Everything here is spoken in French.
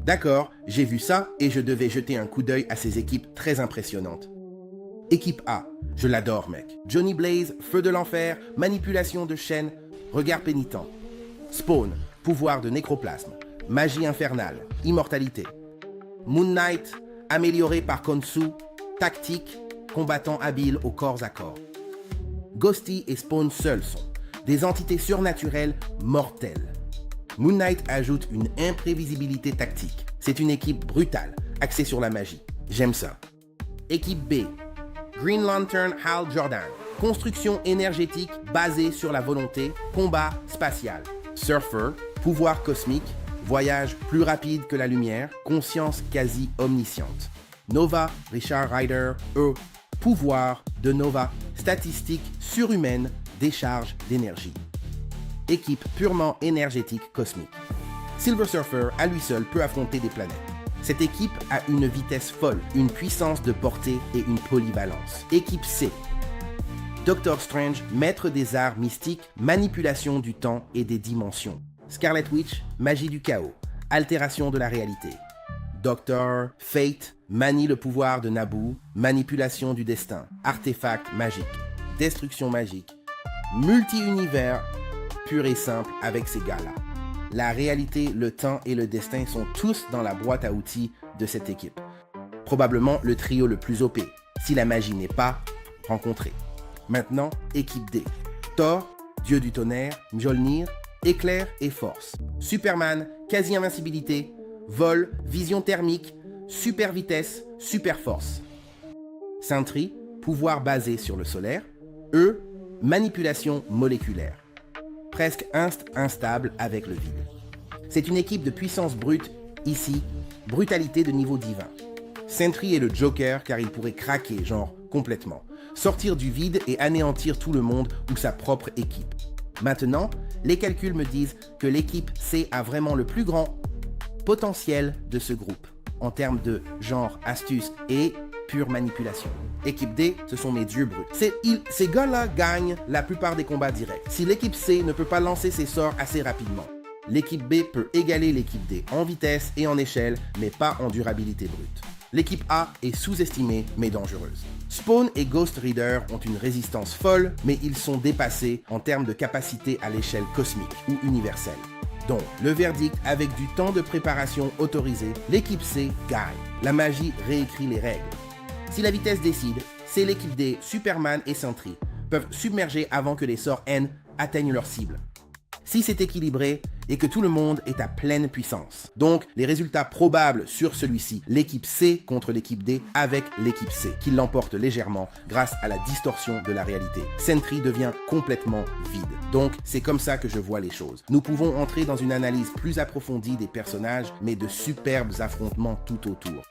D'accord, j'ai vu ça et je devais jeter un coup d'œil à ces équipes très impressionnantes. Équipe A, je l'adore mec. Johnny Blaze, feu de l'enfer, manipulation de chaîne, regard pénitent. Spawn, pouvoir de nécroplasme, magie infernale, immortalité. Moon Knight, amélioré par Khonsu, tactique, combattant habile au corps à corps. Ghosty et Spawn seuls sont des entités surnaturelles mortelles. Moon Knight ajoute une imprévisibilité tactique. C'est une équipe brutale, axée sur la magie. J'aime ça. Équipe B. Green Lantern Hal Jordan. Construction énergétique basée sur la volonté, combat spatial. Surfer, pouvoir cosmique, voyage plus rapide que la lumière, conscience quasi omnisciente. Nova, Richard Rider, pouvoir de Nova, statistiques surhumaines, décharge d'énergie. Équipe purement énergétique cosmique. Silver Surfer, à lui seul, peut affronter des planètes. Cette équipe a une vitesse folle, une puissance de portée et une polyvalence. Équipe C. Doctor Strange, maître des arts mystiques, manipulation du temps et des dimensions. Scarlet Witch, magie du chaos, altération de la réalité. Doctor Fate, manie le pouvoir de Naboo, manipulation du destin, artefact magique, destruction magique, multi-univers pur et simple avec ces gars-là. La réalité, le temps et le destin sont tous dans la boîte à outils de cette équipe. Probablement le trio le plus OP, si la magie n'est pas rencontrée. Maintenant, équipe D. Thor, dieu du tonnerre, Mjolnir, éclair et force. Superman, quasi-invincibilité, vol, vision thermique, super vitesse, super force. Sentry, pouvoir basé sur le solaire. Manipulation moléculaire. Presque instable avec le vide. C'est une équipe de puissance brute, ici, brutalité de niveau divin. Sentry est le Joker car il pourrait craquer, genre complètement, sortir du vide et anéantir tout le monde ou sa propre équipe. Maintenant, les calculs me disent que l'équipe C a vraiment le plus grand potentiel de ce groupe, en termes de genre, astuce et pure manipulation. Équipe D, ce sont mes dieux bruts. Ces gars-là gagnent la plupart des combats directs. Si l'équipe C ne peut pas lancer ses sorts assez rapidement, l'équipe B peut égaler l'équipe D en vitesse et en échelle, mais pas en durabilité brute. L'équipe A est sous-estimée, mais dangereuse. Spawn et Ghost Rider ont une résistance folle, mais ils sont dépassés en termes de capacité à l'échelle cosmique ou universelle. Donc, le verdict, avec du temps de préparation autorisé, l'équipe C gagne. La magie réécrit les règles. Si la vitesse décide, c'est l'équipe D, Superman et Sentry peuvent submerger avant que les sorts N atteignent leur cible. Si c'est équilibré et que tout le monde est à pleine puissance. Donc, les résultats probables sur celui-ci, l'équipe C contre l'équipe D avec l'équipe C, qui l'emporte légèrement grâce à la distorsion de la réalité. Sentry devient complètement vide. Donc, c'est comme ça que je vois les choses. Nous pouvons entrer dans une analyse plus approfondie des personnages, mais de superbes affrontements tout autour.